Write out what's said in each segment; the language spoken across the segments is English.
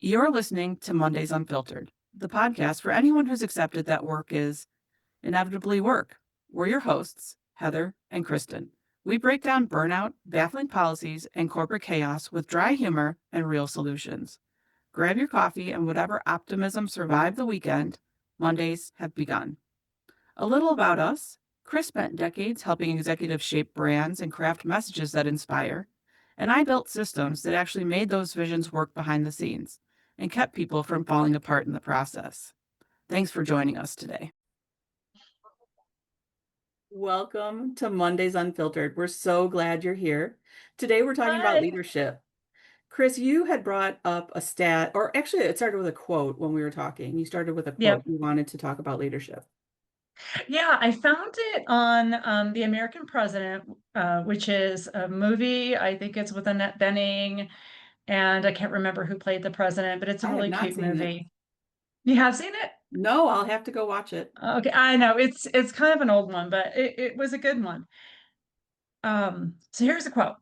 You're listening to Mondays Unfiltered, the podcast for anyone who's accepted that work is inevitably work. We're your hosts, Heather and Kristen. We break down burnout, baffling policies, and corporate chaos with dry humor and real solutions. Grab your coffee and whatever optimism survived the weekend, Mondays have begun. A little about us. Chris spent decades helping executives shape brands and craft messages that inspire, and I built systems that actually made those visions work behind the scenes and kept people from falling apart in the process. Thanks for joining us today. Welcome to Mondays Unfiltered. We're so glad you're here. Today we're talking about Hi. leadership. Chris, you had brought up a stat, or actually it started with a quote when we were talking. You started with a quote. Yep. You wanted to talk about leadership. Yeah, I found it on The American President, which is a movie. I think it's with Annette Bening, and I can't remember who played the president, but it's a I have really not cute seen it. movie. You have seen it? No, I'll have to go watch it. Okay, I know it's kind of an old one, but it was a good one. So here's a quote.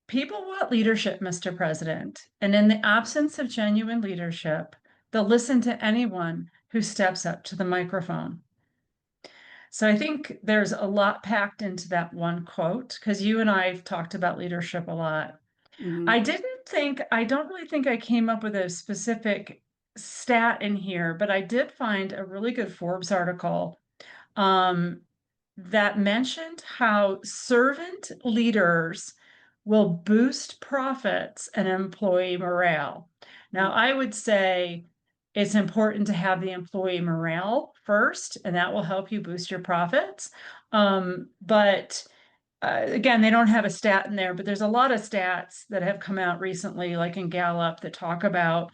People want leadership, Mr. President, and in the absence of genuine leadership, they'll listen to anyone who steps up to the microphone. So I think there's a lot packed into that one quote because you and I have talked about leadership a lot. Hmm. I don't really think I came up with a specific stat in here, but I did find a really good Forbes article um, that mentioned how servant leaders will boost profits and employee morale. Now, I would say it's important to have the employee morale first, and that will help you boost your profits. But again, they don't have a stat in there, but there's a lot of stats that have come out recently, like in Gallup, that talk about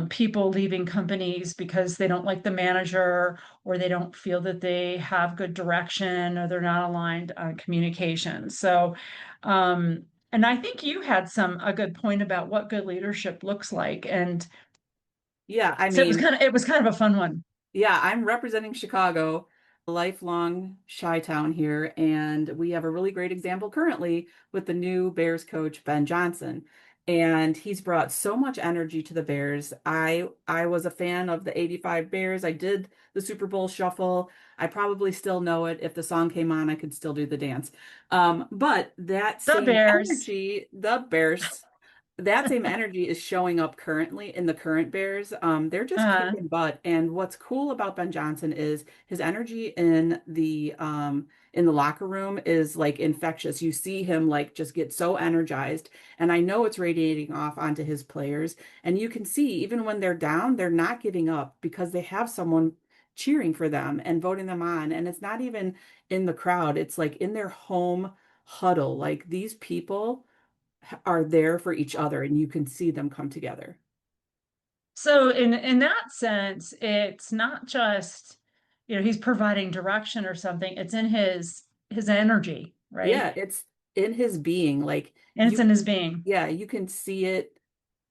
people leaving companies because they don't like the manager or they don't feel that they have good direction or they're not aligned on communication. So, and I think you had a good point about what good leadership looks like. And Yeah, I so mean, it was kind of a fun one. yeah, I'm representing Chicago, a lifelong Chi town here, and we have a really great example currently with the new Bears coach, Ben Johnson. And he's brought so much energy to the Bears. I was a fan of the 85 Bears. I did the Super Bowl shuffle. I probably still know it. If the song came on, I could still do the dance. But that The same Bears. energy, the Bears, that same energy is showing up currently in the current Bears. They're just Uh, kicking butt. And what's cool about Ben Johnson is his energy in the locker room is like infectious. You see him like just get so energized. And I know it's radiating off onto his players. And you can see even when they're down, they're not giving up because they have someone cheering for them and voting them on. And it's not even in the crowd, it's like in their home huddle. Like these people are there for each other and you can see them come together. So in that sense, it's not just, he's providing direction or something. It's in his energy, Yeah, right? it's in his being. Like And it's in his being, yeah, you can see it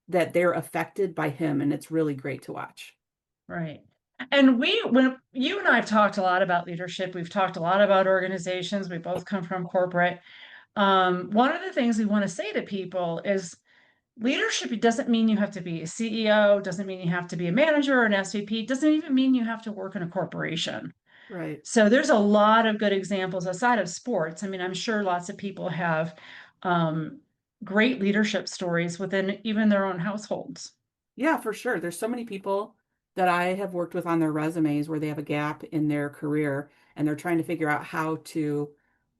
that they're affected by him and it's really great to watch. right? And when you and I have talked a lot about leadership, we've talked a lot about organizations. We both come from corporate. One of the things we want to say to people is leadership doesn't mean you have to be a CEO, doesn't mean you have to be a manager or an SVP, doesn't even mean you have to work in a corporation. Right. So there's a lot of good examples outside of sports. I mean, I'm sure lots of people have um, great leadership stories within even their own households. Yeah, for sure. There's so many people that I have worked with on their resumes where they have a gap in their career and they're trying to figure out how to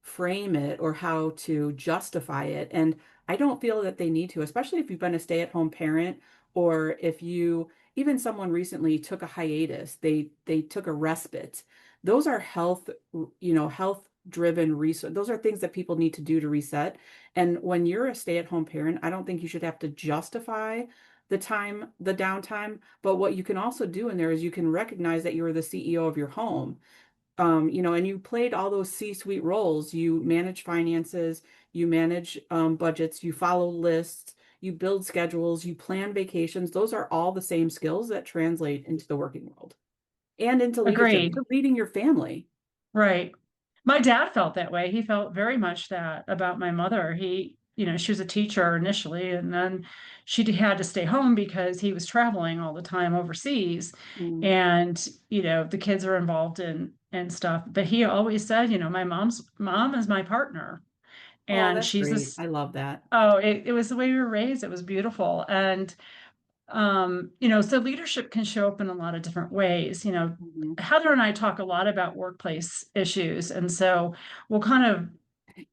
frame it or how to justify it. And I don't feel that they need to, especially if you've been a stay-at-home parent or if you even someone recently took a hiatus, they took a respite. Those are health driven research. Those are things that people need to do to reset. And when you're a stay-at-home parent, I don't think you should have to justify the downtime. But what you can also do in there is you can recognize that you're the CEO of your home. And you played all those C-suite roles. You manage finances, you manage budgets, you follow lists, you build schedules, you plan vacations. Those are all the same skills that translate into the working world and into leadership. Agreed. You're leading your family. Right. My dad felt that way. He felt very much that about my mother. she was a teacher initially, and then she had to stay home because he was traveling all the time overseas. Mm. And, the kids are involved in and stuff. But he always said, my mom's mom is my partner. Oh, And that's she's great. this, I love that. oh, it was the way we were raised. It was beautiful. And so leadership can show up in a lot of different ways. Mhm. Heather and I talk a lot about workplace issues, and so we'll kind of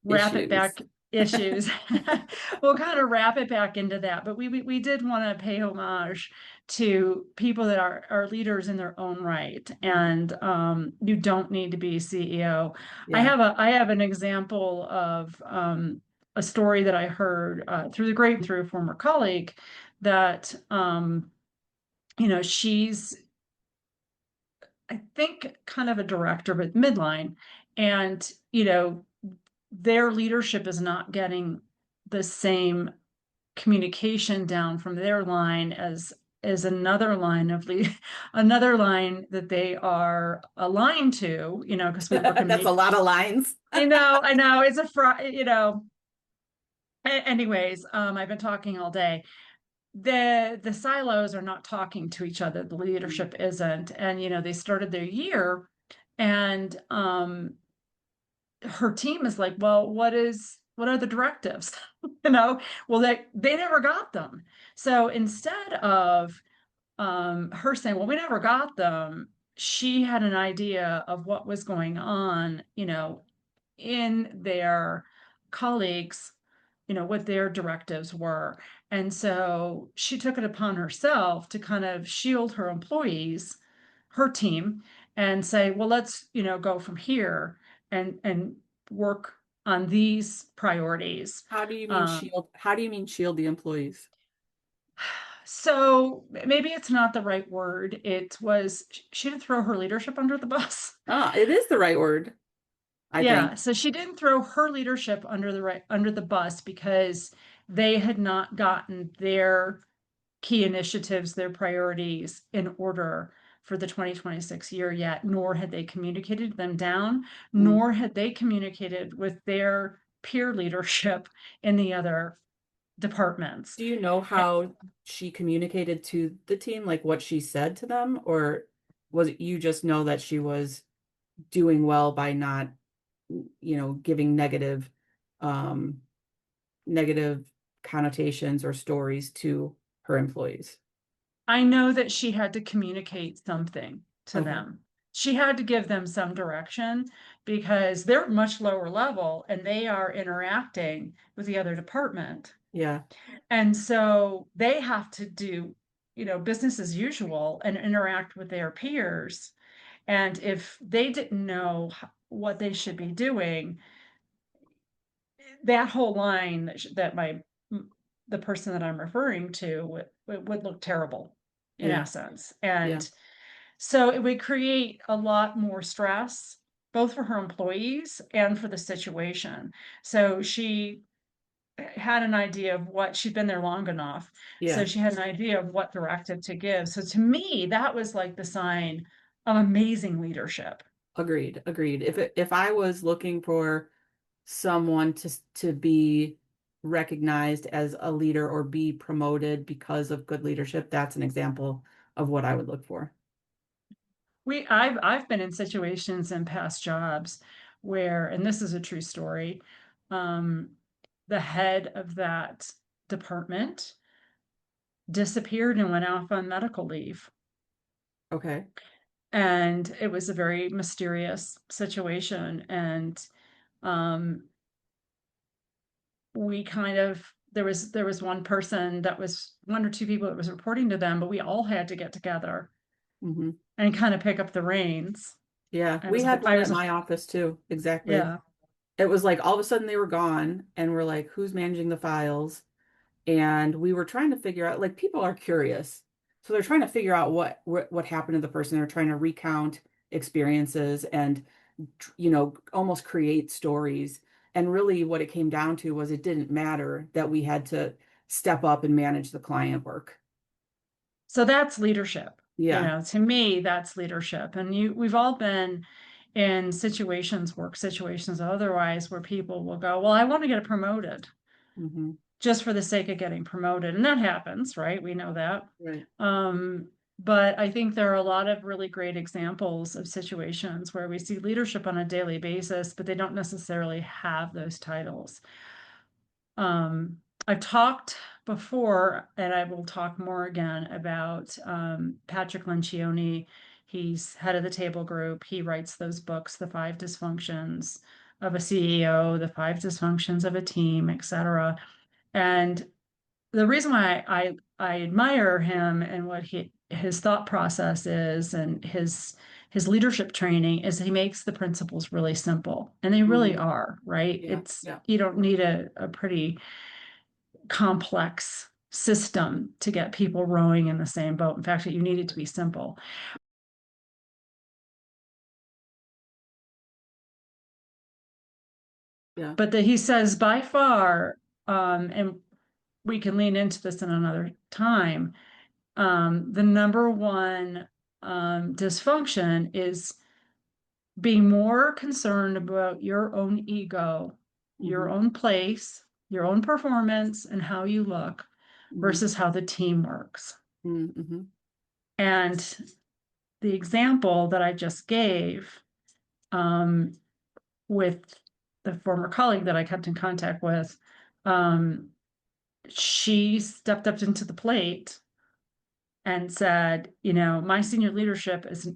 wrap it Issues. back issues. We'll kind of wrap it back into that. But we did want to pay homage to people that are leaders in their own right. Mhm. And you don't need to be CEO. Yeah. I have an example of a story that I heard through the grape through a former colleague that she's, I think, kind of a director, but midline. And, their leadership is not getting the same communication down from their line as another line of lead, another line that they are aligned to, because we work in That's a lot of lines. I know it's a anyways, I've been talking all day. The silos are not talking to each other. The Mm. leadership isn't. And, they started their year, and her team is like, well, what are the directives? Well, they never got them. So instead of her saying, well, we never got them, she had an idea of what was going on, in their colleagues, what their directives were. And so she took it upon herself to kind of shield her employees, her team, and say, well, let's, go from here and work on these priorities. How do you mean Um, shield? How do you mean shield the employees? so maybe it's not the right word. It was, she didn't throw her leadership under the bus. Ah, it is the right word, I Yeah, think. so she didn't throw her leadership under the bus because they had not gotten their key initiatives, their priorities in order for the 2026 year yet, nor had they communicated them down, Mm. nor had they communicated with their peer leadership in the other departments. Do you know Eh, how she communicated to the team, like what she said to them, or was it you just know that she was doing well by not, giving um, negative connotations or stories to her employees? I know that she had to communicate something to Okay. them. She had to give them some direction because they're much lower level and they are interacting with the other department. Yeah. And so they have to do, business as usual and interact with their peers. And if they didn't know what they should be doing, that whole line that the person that I'm referring to would look terrible in Yeah. essence. Yeah. And so it would create a lot more stress, both for her employees and for the situation. So she had an idea of what she'd been there long enough. So Yeah. she had an idea of what directive to give. So to me, that was like the sign of amazing leadership. Agreed. Agreed. If I was looking for someone to be recognized as a leader or be promoted because of good leadership, that's an example of what I would look for. I've been in situations in past jobs where, and this is a true story, um, the head of that department disappeared and went off on medical leave. Okay. And it was a very mysterious situation. And um, we kind of there was one person that was one or two people that was reporting to them, but we all had to get together Hmm. and kind of pick up the reins. Yeah, I we was had I one at was my office too. Exactly. Yeah. It was like all of a sudden they were gone, and we're like, who's managing the files? And we were trying to figure out, like, people are curious. So they're trying to figure out what happened to the person. They're trying to recount experiences and almost create stories. And really what it came down to was it didn't matter that we had to step up and manage the client work. So that's leadership. Yeah. To me, that's leadership. And we've all been in situations, work situations, otherwise, where people will go, well, I want to get promoted. Hmm. just for the sake of getting promoted. And that happens, right? We know that. Right. Um, but I think there are a lot of really great examples of situations where we see leadership on a daily basis, but they don't necessarily have those titles. I've talked before, and I will talk more again about Patrick Lencioni. He's head of the Table Group. He writes those books, The Five Dysfunctions of a CEO, The Five Dysfunctions of a Team, etc. And the reason why I admire him and what his thought process is and his leadership training is he makes the principles really simple, and they really Hmm. are, right? Yeah. It's Yeah. you don't need a pretty complex system to get people rowing in the same boat. In fact, you need it to be simple. Yeah. But that he says by far, and we can lean into this in another time, the number one dysfunction is being more concerned about your own ego, your Hmm. own place, your own performance, and how you look Hmm. versus how the team works. Hmm. And the example that I just gave um, with the former colleague that I kept in contact with, um, she stepped up into the plate and said, my senior leadership is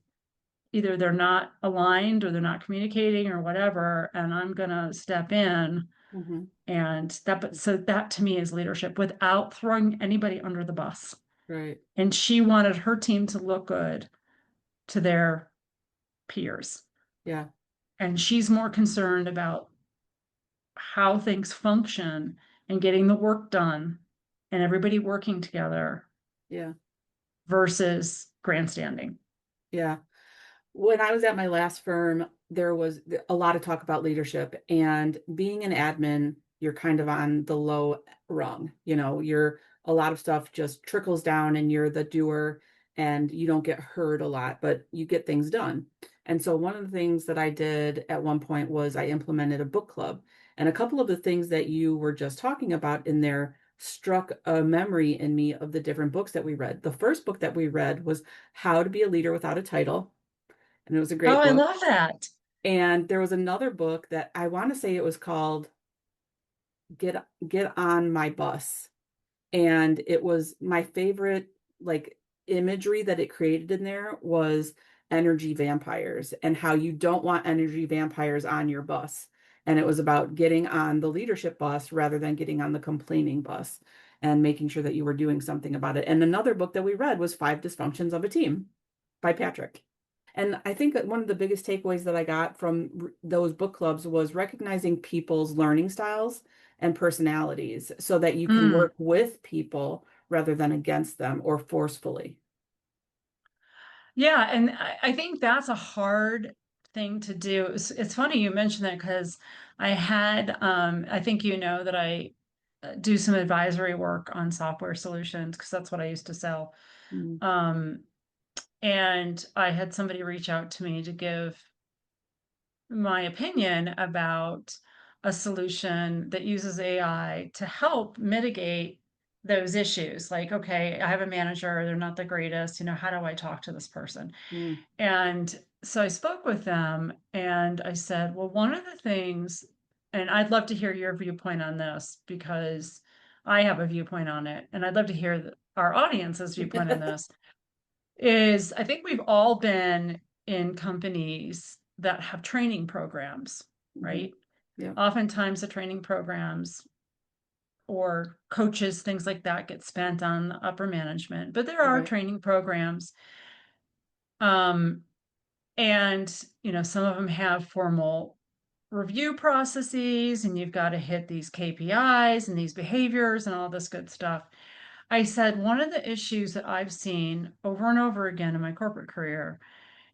either they're not aligned or they're not communicating or whatever, and I'm gonna step in. Hmm. And but so that to me is leadership without throwing anybody under the bus. Right. And she wanted her team to look good to their peers. Yeah. And she's more concerned about how things function and getting the work done and everybody working together Yeah. versus grandstanding. Yeah. When I was at my last firm, there was a lot of talk about leadership, and being an admin, you're kind of on the low rung. You're a lot of stuff just trickles down and you're the doer and you don't get heard a lot, but you get things done. And so one of the things that I did at one point was I implemented a book club. And a couple of the things that you were just talking about in there struck a memory in me of the different books that we read. The first book that we read was How to Be a Leader Without a Title, and it was a Oh, great I book. love that. And there was another book that I want to say it was called Get on My Bus. And it was my favorite, like, imagery that it created in there was energy vampires and how you don't want energy vampires on your bus. And it was about getting on the leadership bus rather than getting on the complaining bus and making sure that you were doing something about it. And another book that we read was Five Dysfunctions of a Team by Patrick. And I think that one of the biggest takeaways that I got from those book clubs was recognizing people's learning styles and personalities so that you can Mm. work with people rather than against them or forcefully. Yeah, and I think that's a hard thing to do. It's funny you mentioned that because I think that I do some advisory work on software solutions because that's what I used to sell. Mm, Um, and I had somebody reach out to me to give my opinion about a solution that uses AI to help mitigate those issues. Like, okay, I have a manager, they're not the greatest, how do I talk to this person? mm, And so I spoke with them and I said, well, one of the things, and I'd love to hear your viewpoint on this because I have a viewpoint on it, and I'd love to hear our audience's viewpoint on this, is I think we've all been in companies that have training programs, mhm. right? Yep. Oftentimes the training programs or coaches, things like that get spent on upper management, but there are Right. training programs. Um, and some of them have formal review processes, and you've got to hit these KPIs and these behaviors and all this good stuff. I said one of the issues that I've seen over and over again in my corporate career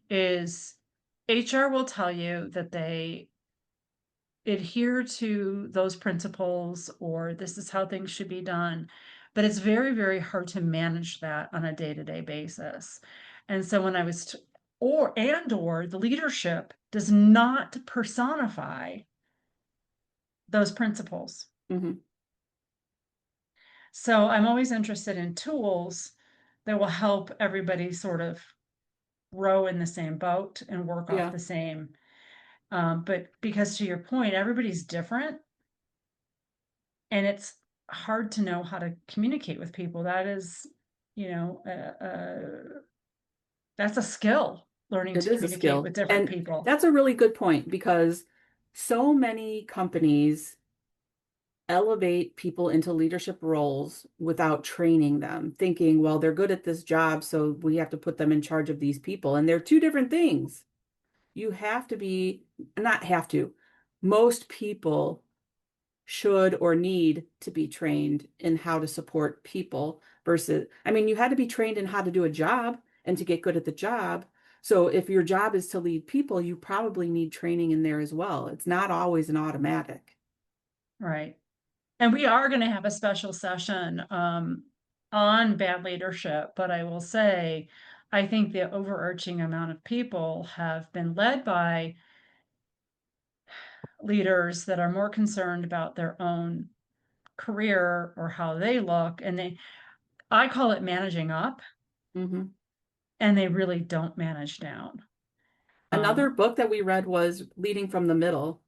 is HR will tell you that they adhere to those principles or this is how things should be done. But it's very, very hard to manage that on a day-to-day basis. And so when I was, or the leadership does not personify those principles. Hmm. So I'm always interested in tools that will help everybody sort of row in the same boat and work off Yeah, the same. But because to your point, everybody's different and it's hard to know how to communicate with people. That is, you know, that's a skill, learning it to is a communicate skill. with different And people. that's a really good point because so many companies elevate people into leadership roles without training them, thinking, well, they're good at this job, so we have to put them in charge of these people. And they're two different things. You have to be, not have to, most people should or need to be trained in how to support people versus, I mean, you had to be trained in how to do a job and to get good at the job. So if your job is to lead people, you probably need training in there as well. It's not always an automatic. Right. And we are going to have a special session on bad leadership, but I will say, I think the overarching amount of people have been led by leaders that are more concerned about their own career or how they look. And I call it managing up, Mhm. and they really don't manage down. Another Um, book that we read was Leading from the Middle.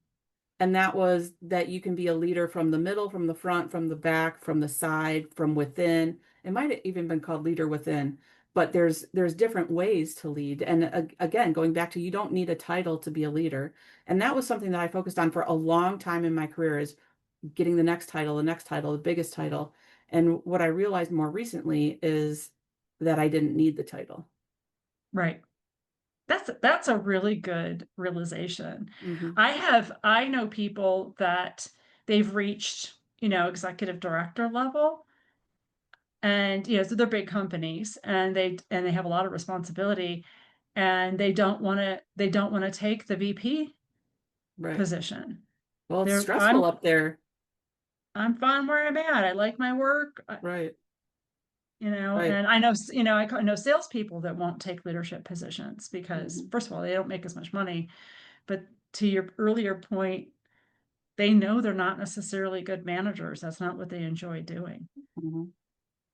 And that was that you can be a leader from the middle, from the front, from the back, from the side, from within. It might have even been called Leader Within, but there's different ways to lead. And again, going back to you don't need a title to be a leader. And that was something that I focused on for a long time in my career is getting the next title, the biggest title. And what I realized more recently is that I didn't need the title. right. That's a really good realization. Hmm. I know people that they've reached, executive director level, and so they're big companies and they have a lot of responsibility, and they don't want to take the VP Right. position. Well, it's They're stressful up there. I'm fine where I'm at. I like my work, Right. Right. and I know, I know salespeople that won't take leadership positions because, Hmm. first of all, they don't make as much money. But to your earlier point, they know they're not necessarily good managers. That's not what they enjoy doing. Hmm.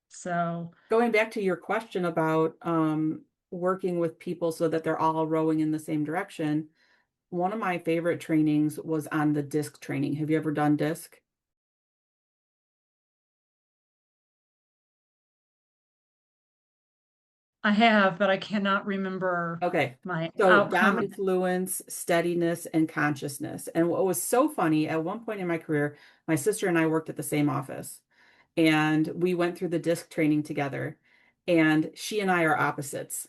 So Going back to your question about working with people so that they're all rowing in the same direction, one of my favorite trainings was on the disc training. Have you ever done disc? I have, but I cannot remember Okay. my So outcome. dominant influence, steadiness, and consciousness. And what was so funny, at one point in my career, my sister and I worked at the same office, and we went through the disc training together. And she and I are opposites.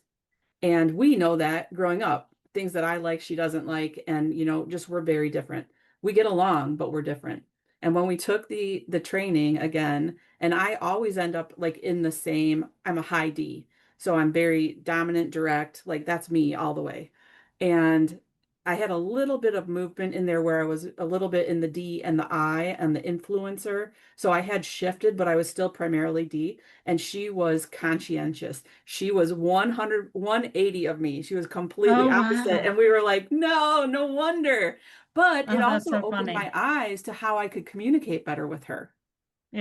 And we know that growing up, things that I like, she doesn't like, and just we're very different. We get along, but we're different. And when we took the training again, and I always end up like in the same, I'm a high D. So I'm very dominant, direct, like that's me all the way. And I had a little bit of movement in there where I was a little bit in the D and the I and the influencer. So I had shifted, but I was still primarily D. And she was conscientious. She was 100, 180 of me. She was completely Oh, opposite. wow. And we were like, no, no wonder. But it Oh, that's also so opened funny. my eyes to how I could communicate better with her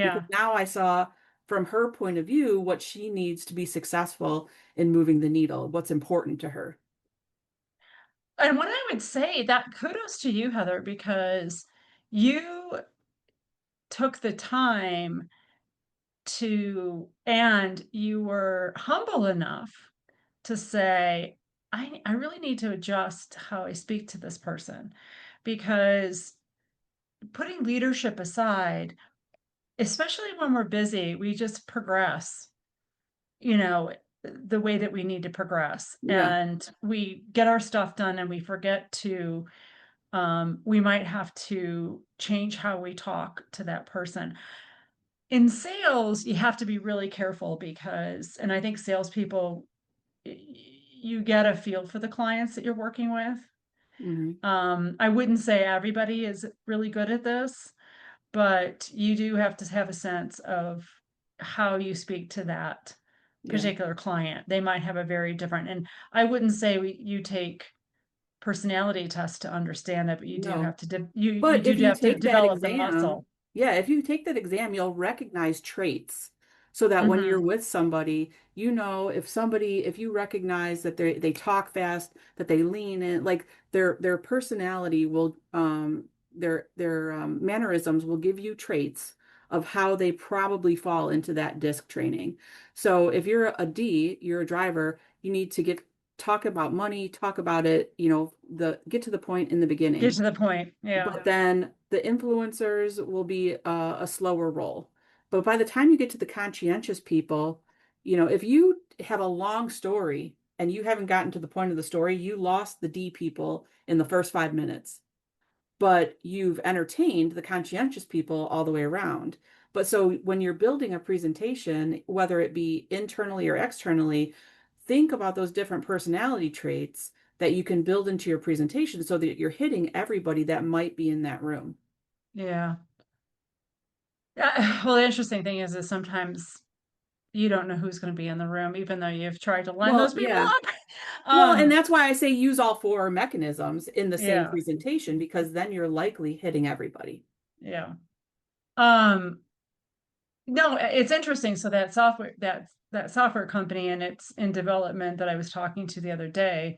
because Yeah. now I saw from her point of view what she needs to be successful in moving the needle, what's important to her. And what I would say, that kudos to you, Heather, because you took the time and you were humble enough to say, I really need to adjust how I speak to this person, because putting leadership aside, especially when we're busy, we just progress, you know, the way that we need to progress. Yeah. And we get our stuff done and we forget to, we might have to change how we talk to that person. In sales, you have to be really careful because, and I think salespeople, you get a feel for the clients that you're working with. Hmm. I wouldn't say everybody is really good at this, but you do have to have a sense of how you speak to that Yeah. particular client. They might have a very different, and I wouldn't say you take personality tests to understand that, but you do No. have to, you But if do you have to take that develop the exam, muscle. Yeah, if you take that exam, you'll recognize traits so that when you're Hmm. with somebody, you know if you recognize that they talk fast, that they lean in, like their personality will their mannerisms will give you traits of how they probably fall into that disc training. So if you're a D, you're a driver, you need to talk about money, talk about it, the get to the point in the Get beginning. to the point. Yeah. But then the influencers will be a slower roll. But by the time you get to the conscientious people, if you have a long story and you haven't gotten to the point of the story, you lost the D people in the first 5 minutes, but you've entertained the conscientious people all the way around. But so when you're building a presentation, whether it be internally or externally, think about those different personality traits that you can build into your presentation so that you're hitting everybody that might be in that room. Yeah. Well, the interesting thing is sometimes you don't know who's going to be in the room, even though you've tried to line Well, those people yeah. up. Well, and Um, that's why I say use all four mechanisms in the same yeah, presentation because then you're likely hitting everybody. yeah. Um, no, it's interesting. So that software company and it's in development that I was talking to the other day,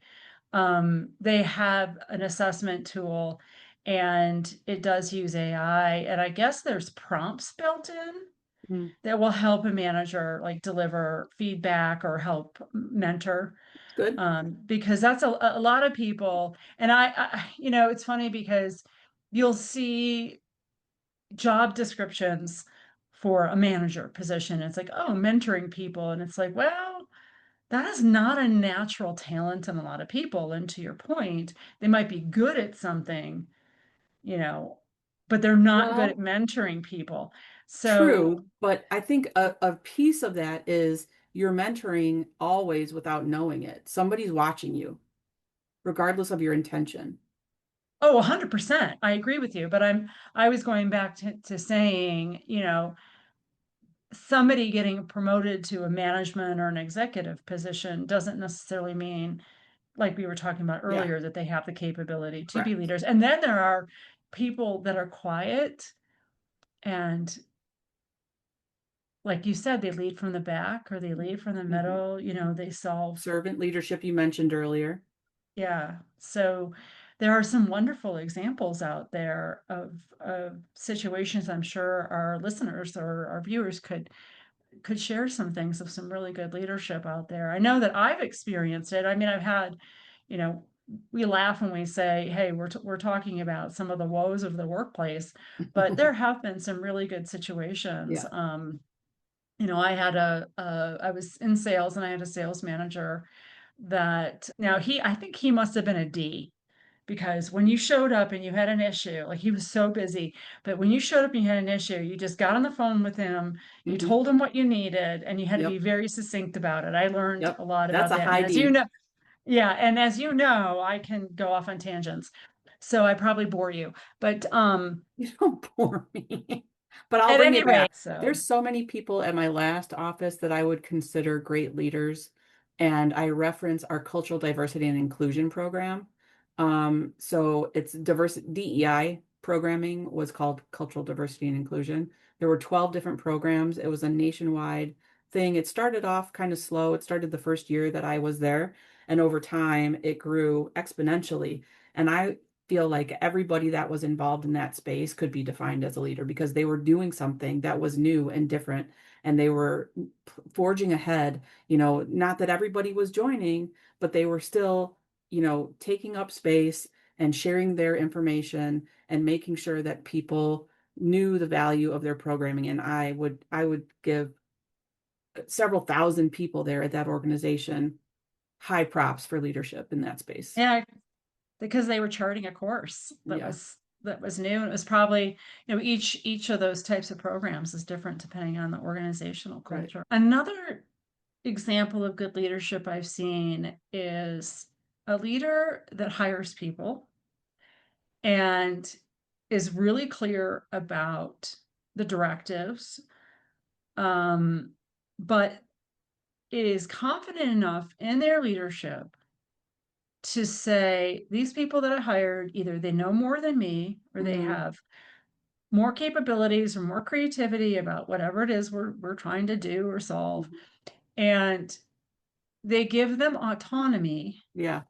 they have an assessment tool and it does use AI. And I guess there's prompts built in Mm, that will help a manager like deliver feedback or help mentor. good. Because that's a lot of people. And it's funny because you'll see job descriptions for a manager position. It's like, oh, mentoring people. And it's like, well, that is not a natural talent in a lot of people. And to your point, they might be good at something, you know, but they're not good at Well, mentoring people. So, true, but I think a piece of that is you're mentoring always without knowing it. Somebody's watching you, regardless of your intention. oh, 100%. I agree with you. But I was going back to saying, somebody getting promoted to a management or an executive position doesn't necessarily mean, like we were talking about Yeah, earlier, that they have the capability to be correct. leaders. And then there are people that are quiet and, like you said, they lead from the back or they lead from the Mhm. middle, they solve. Servant leadership you mentioned earlier. Yeah. So there are some wonderful examples out there of situations I'm sure our listeners or our viewers could share some things of some really good leadership out there. I know that I've experienced it. I mean, I've had, you know, we laugh when we say, "Hey, we're talking about some of the woes of the workplace," but there have been some really good situations. Yeah. I was in sales and I had a sales manager that now I think he must have been a D because when you showed up and you had an issue, like he was so busy, but when you showed up and you had an issue, you just got on the phone with him, you Hmm. told him what you needed, and you had to be Yep. very succinct about it. I learned Yep. a lot That's about a that. high D. And as you know, I can go off on tangents. So I probably bore you. But You don't bore me. But I'll at bring any it back. rate, so There's so many people at my last office that I would consider great leaders. And I reference our cultural diversity and inclusion program. So it's diversity DEI programming was called cultural diversity and inclusion. There were 12 different programs. It was a nationwide thing. It started off kind of slow. It started the first year that I was there, and over time it grew exponentially. And I feel like everybody that was involved in that space could be defined as a leader because they were doing something that was new and different and they were forging ahead, not that everybody was joining, but they were still, taking up space and sharing their information and making sure that people knew the value of their programming. And I would give several thousand people there at that organization high props for leadership in that space. yeah, because they were charting a course Yeah, that was new. And it was probably, each of those types of programs is different depending on the organizational right. culture. Another example of good leadership I've seen is a leader that hires people and is really clear about the directives, um, but is confident enough in their leadership to say, these people that I hired, either they know more than me or they Mm, have more capabilities or more creativity about whatever it is we're trying to do or solve. Mhm. And they give them autonomy, Yeah,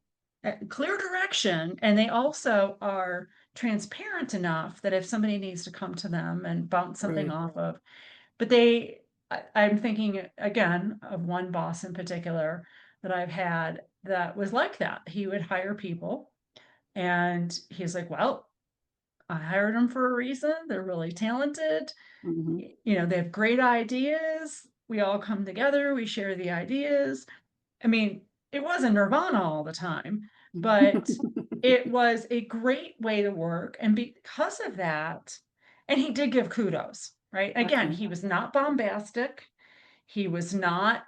clear direction, and they also are transparent enough that if somebody needs to come to them and bounce something right. off of, but I'm thinking again of one boss in particular that I've had that was like that. He would hire people and he's like, well, I hired them for a reason. They're really talented. Hmm. They have great ideas. We all come together, we share the ideas. I mean, it wasn't Nirvana all the time, but it was a great way to work. And because of that, and he did give kudos, right? Again, Excellent. he was not bombastic. He was not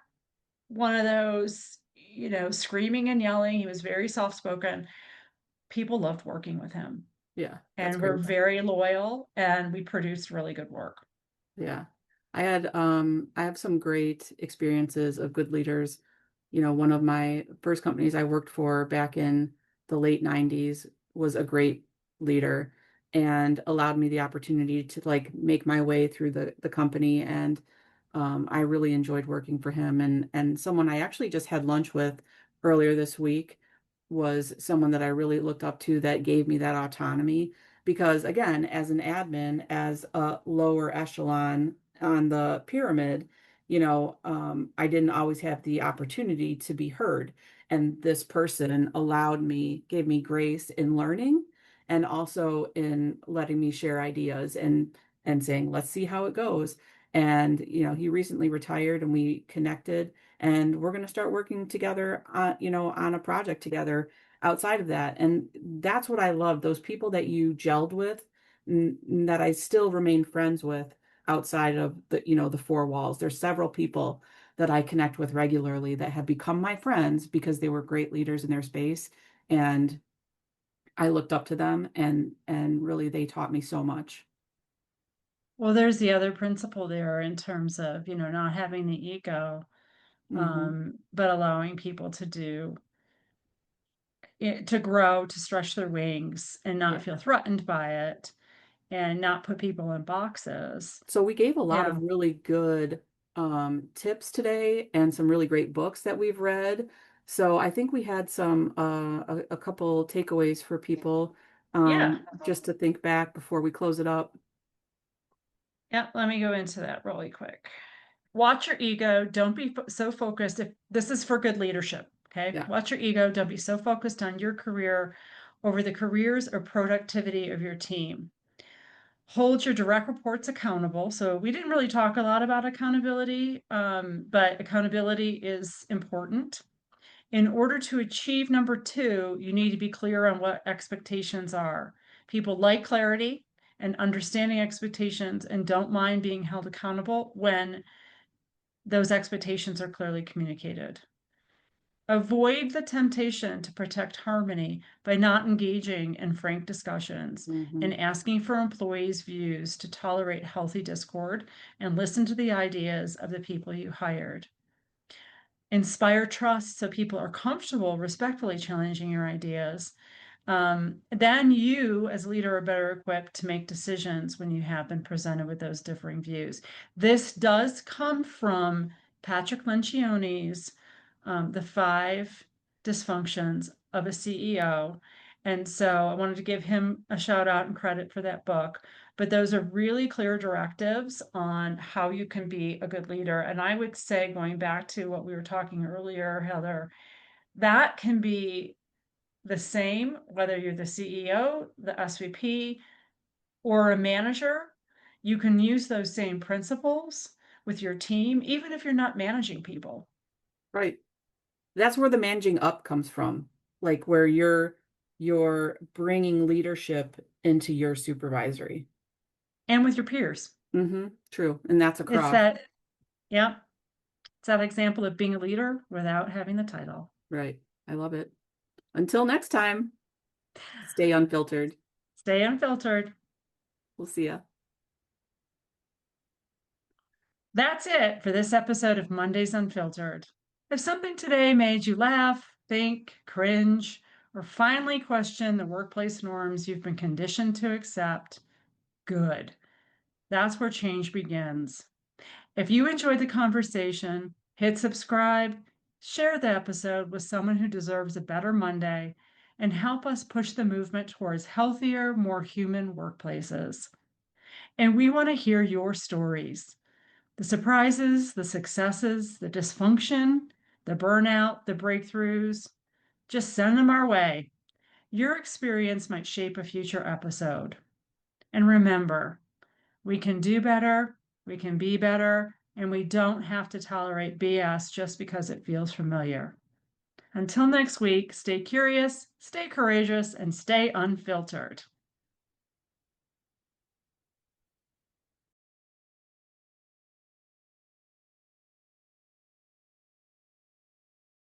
one of those, screaming and yelling. He was very soft spoken. People loved working with him Yeah, that's and we're great. very loyal and we produced really good work. Yeah. I have some great experiences of good leaders. One of my first companies I worked for back in the late 90s was a great leader and allowed me the opportunity to like make my way through the company, and I really enjoyed working for him, and someone I actually just had lunch with earlier this week was someone that I really looked up to that gave me that autonomy because again, as an admin, as a lower echelon on the pyramid, I didn't always have the opportunity to be heard. And this person gave me grace in learning and also in letting me share ideas and saying, let's see how it goes. And, he recently retired and we connected and we're going to start working together, on a project together outside of that. And that's what I love, those people that you gelled with, that I still remain friends with outside of the four walls. There's several people that I connect with regularly that have become my friends because they were great leaders in their space. And I looked up to them and really they taught me so much. Well, there's the other principle there in terms of, not having the ego, Hmm. but allowing people to grow, to stretch their wings and not Yeah. feel threatened by it and not put people in boxes. So we gave a lot of Yeah. really good tips today and some really great books that we've read. So I think we had a couple takeaways for people, Yeah. just to think back before we close it up. Yeah. Let me go into that really quick. Watch your ego. Don't be so focused. If this is for good leadership, okay? Yeah. Watch your ego. Don't be so focused on your career over the careers or productivity of your team. Hold your direct reports accountable. So we didn't really talk a lot about accountability, but accountability is important. In order to achieve number two, you need to be clear on what expectations are. People like clarity and understanding expectations and don't mind being held accountable when those expectations are clearly communicated. Avoid the temptation to protect harmony by not engaging in frank discussions Hmm. and asking for employees' views to tolerate healthy discord and listen to the ideas of the people you hired. Inspire trust so people are comfortable respectfully challenging your ideas. Then you, as leader, are better equipped to make decisions when you have been presented with those differing views. This does come from Patrick Lencioni's The Five Dysfunctions of a CEO. And so I wanted to give him a shout out and credit for that book. But those are really clear directives on how you can be a good leader. And I would say, going back to what we were talking earlier, Heather, that can be the same whether you're the CEO, the SVP, or a manager. You can use those same principles with your team, even if you're not managing people Right. That's where the managing up comes from, like where you're bringing leadership into your supervisory. and with your peers. True. And that's It's across. that, yeah, it's that example of being a leader without having the title. Right. I love it. Until next time, stay unfiltered. Stay unfiltered. We'll see ya. That's it for this episode of Mondays Unfiltered. If something today made you laugh, think, cringe, or finally question the workplace norms you've been conditioned to accept, good. That's where change begins. If you enjoyed the conversation, hit subscribe, share the episode with someone who deserves a better Monday, and help us push the movement towards healthier, more human workplaces. And we want to hear your stories, the surprises, the successes, the dysfunction, the burnout, the breakthroughs. Just send them our way. Your experience might shape a future episode. And remember, we can do better, we can be better, and we don't have to tolerate BS just because it feels familiar. Until next week, stay curious, stay courageous, and stay unfiltered.